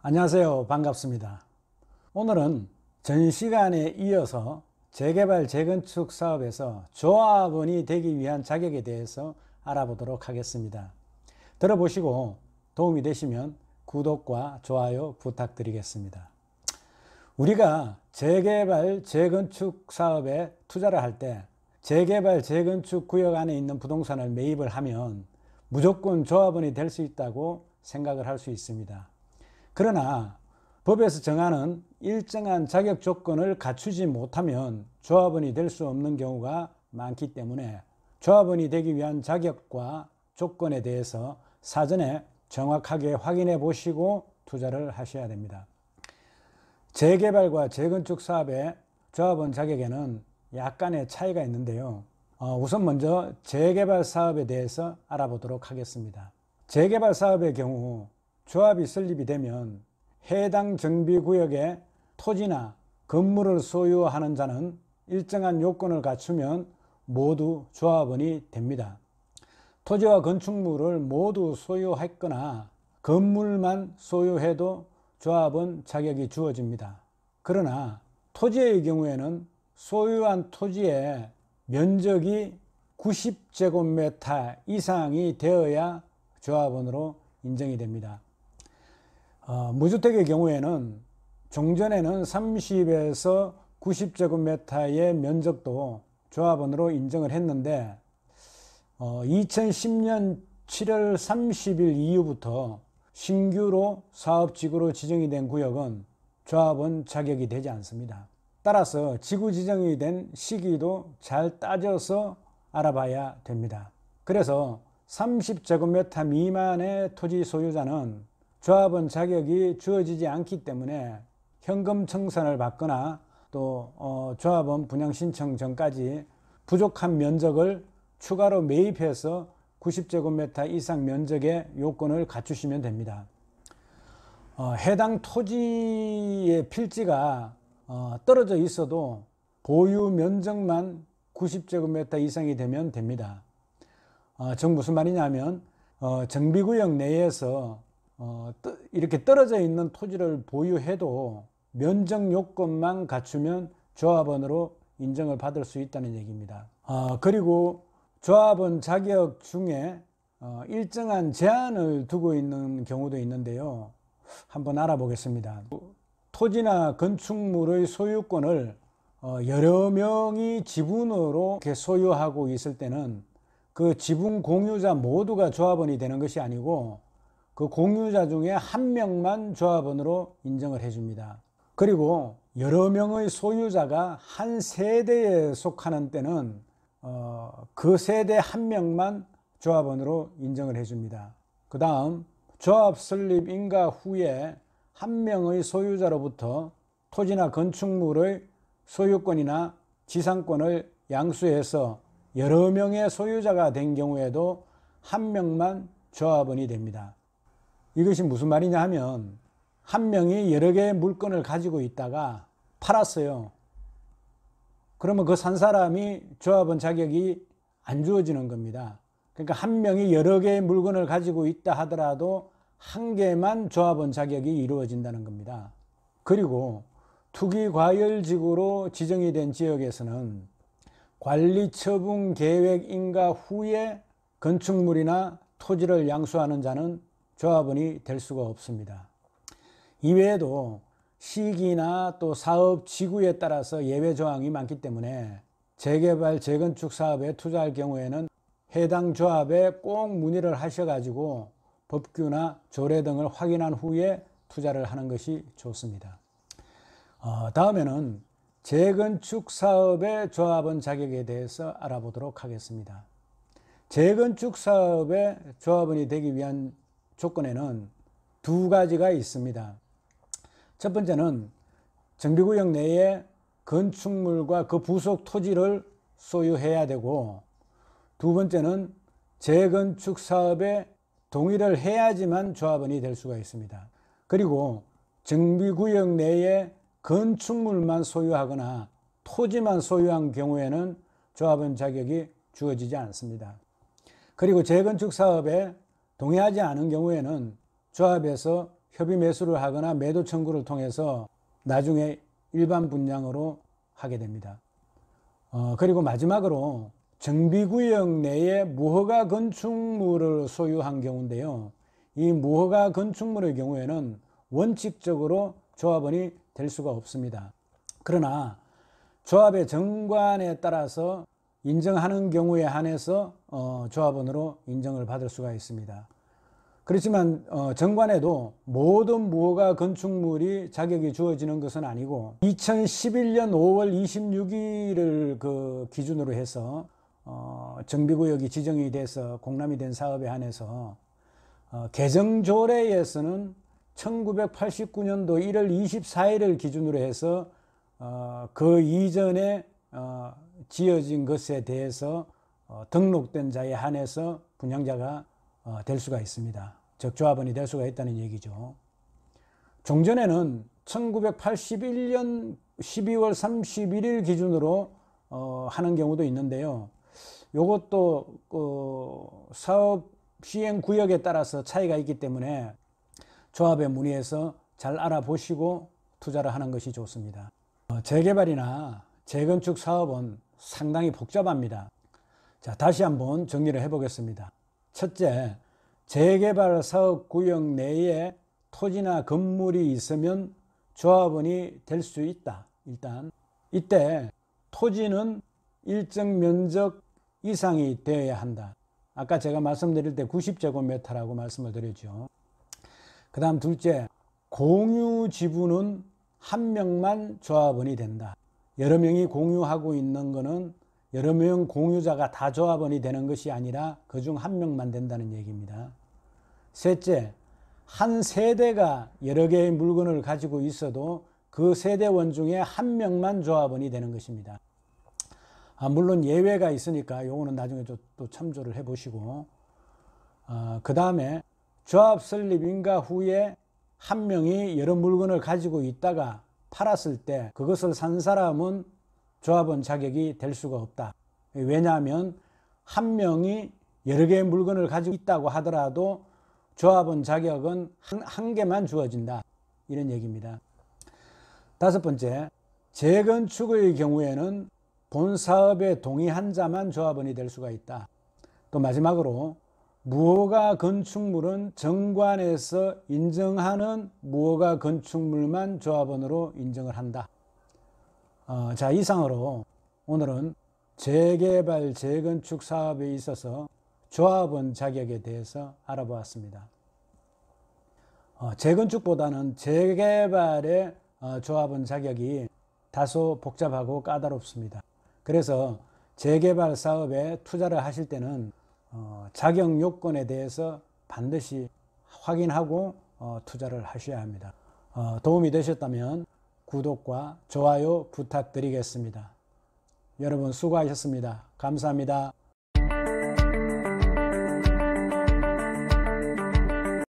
안녕하세요. 반갑습니다. 오늘은 전 시간에 이어서 재개발 재건축 사업에서 조합원이 되기 위한 자격에 대해서 알아보도록 하겠습니다. 들어보시고 도움이 되시면 구독과 좋아요 부탁드리겠습니다. 우리가 재개발 재건축 사업에 투자를 할 때 재개발 재건축 구역 안에 있는 부동산을 매입을 하면 무조건 조합원이 될 수 있다고 생각을 할 수 있습니다. 그러나 법에서 정하는 일정한 자격 조건을 갖추지 못하면 조합원이 될 수 없는 경우가 많기 때문에 조합원이 되기 위한 자격과 조건에 대해서 사전에 정확하게 확인해 보시고 투자를 하셔야 됩니다. 재개발과 재건축 사업의 조합원 자격에는 약간의 차이가 있는데요. 우선 먼저 재개발 사업에 대해서 알아보도록 하겠습니다. 재개발 사업의 경우 조합이 설립이 되면 해당 정비구역에 토지나 건물을 소유하는 자는 일정한 요건을 갖추면 모두 조합원이 됩니다. 토지와 건축물을 모두 소유했거나 건물만 소유해도 조합원 자격이 주어집니다. 그러나 토지의 경우에는 소유한 토지의 면적이 90제곱미터 이상이 되어야 조합원으로 인정이 됩니다. 무주택의 경우에는 종전에는 30에서 90제곱미터의 면적도 조합원으로 인정을 했는데 2010년 7월 30일 이후부터 신규로 사업지구로 지정이 된 구역은 조합원 자격이 되지 않습니다. 따라서 지구 지정이 된 시기도 잘 따져서 알아봐야 됩니다. 그래서 30제곱미터 미만의 토지 소유자는 조합원 자격이 주어지지 않기 때문에 현금 청산을 받거나 또 조합원 분양 신청 전까지 부족한 면적을 추가로 매입해서 90제곱미터 이상 면적의 요건을 갖추시면 됩니다. 해당 토지의 필지가 떨어져 있어도 보유 면적만 90제곱미터 이상이 되면 됩니다. 즉 무슨 말이냐면 정비구역 내에서 이렇게 떨어져 있는 토지를 보유해도 면적 요건만 갖추면 조합원으로 인정을 받을 수 있다는 얘기입니다. 그리고 조합원 자격 중에 일정한 제한을 두고 있는 경우도 있는데요. 한번 알아보겠습니다. 토지나 건축물의 소유권을 여러 명이 지분으로 이렇게 소유하고 있을 때는 그 지분 공유자 모두가 조합원이 되는 것이 아니고 그 공유자 중에 한 명만 조합원으로 인정을 해줍니다. 그리고 여러 명의 소유자가 한 세대에 속하는 때는 그 세대 한 명만 조합원으로 인정을 해줍니다. 그 다음 조합 설립 인가 후에 한 명의 소유자로부터 토지나 건축물의 소유권이나 지상권을 양수해서 여러 명의 소유자가 된 경우에도 한 명만 조합원이 됩니다. 이것이 무슨 말이냐 하면 한 명이 여러 개의 물건을 가지고 있다가 팔았어요. 그러면 그 산 사람이 조합원 자격이 안 주어지는 겁니다. 그러니까 한 명이 여러 개의 물건을 가지고 있다 하더라도 한 개만 조합원 자격이 이루어진다는 겁니다. 그리고 투기과열지구로 지정이 된 지역에서는 관리처분 계획 인가 후에 건축물이나 토지를 양수하는 자는 조합원이 될 수가 없습니다. 이외에도 시기나 또 사업 지구에 따라서 예외 조항이 많기 때문에 재개발 재건축 사업에 투자할 경우에는 해당 조합에 꼭 문의를 하셔가지고 법규나 조례 등을 확인한 후에 투자를 하는 것이 좋습니다. 다음에는 재건축 사업의 조합원 자격에 대해서 알아보도록 하겠습니다. 재건축 사업의 조합원이 되기 위한 조건에는 두 가지가 있습니다. 첫 번째는 정비구역 내에 건축물과 그 부속 토지를 소유해야 되고, 두 번째는 재건축 사업에 동의를 해야지만 조합원이 될 수가 있습니다. 그리고 정비구역 내에 건축물만 소유하거나 토지만 소유한 경우에는 조합원 자격이 주어지지 않습니다. 그리고 재건축 사업에 동의하지 않은 경우에는 조합에서 협의 매수를 하거나 매도 청구를 통해서 나중에 일반 분양으로 하게 됩니다. 그리고 마지막으로 정비구역 내에 무허가 건축물을 소유한 경우인데요. 이 무허가 건축물의 경우에는 원칙적으로 조합원이 될 수가 없습니다. 그러나 조합의 정관에 따라서 인정하는 경우에 한해서 조합원으로 인정을 받을 수가 있습니다. 그렇지만 정관에도 모든 무허가 건축물이 자격이 주어지는 것은 아니고 2011년 5월 26일을 그 기준으로 해서 정비구역이 지정이 돼서 공람이 된 사업에 한해서 개정조례에서는 1989년도 1월 24일을 기준으로 해서 그 이전에 지어진 것에 대해서 등록된 자에 한해서 분양자가 될 수가 있습니다. 즉 조합원이 될 수가 있다는 얘기죠. 종전에는 1981년 12월 31일 기준으로 하는 경우도 있는데요. 이것도 사업 시행 구역에 따라서 차이가 있기 때문에 조합에 문의해서 잘 알아보시고 투자를 하는 것이 좋습니다. 재개발이나 재건축 사업은 상당히 복잡합니다. 자, 다시 한번 정리를 해보겠습니다. 첫째, 재개발 사업 구역 내에 토지나 건물이 있으면 조합원이 될 수 있다. 일단 이때 토지는 일정 면적 이상이 되어야 한다. 아까 제가 말씀드릴 때 90제곱미터라고 말씀을 드렸죠. 그 다음 둘째, 공유 지분은 한 명만 조합원이 된다. 여러 명이 공유하고 있는 것은 여러 명 공유자가 다 조합원이 되는 것이 아니라 그중 한 명만 된다는 얘기입니다. 셋째, 한 세대가 여러 개의 물건을 가지고 있어도 그 세대원 중에 한 명만 조합원이 되는 것입니다. 물론 예외가 있으니까 요거는 나중에 또 참조를 해보시고 그 다음에 조합 설립 인가 후에 한 명이 여러 물건을 가지고 있다가 팔았을 때 그것을 산 사람은 조합원 자격이 될 수가 없다. 왜냐하면 한 명이 여러 개의 물건을 가지고 있다고 하더라도 조합원 자격은 한 개만 주어진다. 이런 얘기입니다. 다섯 번째, 재건축의 경우에는 본 사업에 동의한 자만 조합원이 될 수가 있다. 또 마지막으로 무허가 건축물은 정관에서 인정하는 무허가 건축물만 조합원으로 인정을 한다. 자, 이상으로 오늘은 재개발, 재건축 사업에 있어서 조합원 자격에 대해서 알아보았습니다. 재건축보다는 재개발의 조합원 자격이 다소 복잡하고 까다롭습니다. 그래서 재개발 사업에 투자를 하실 때는 자격 요건에 대해서 반드시 확인하고 투자를 하셔야 합니다. 도움이 되셨다면 구독과 좋아요 부탁드리겠습니다. 여러분 수고하셨습니다. 감사합니다.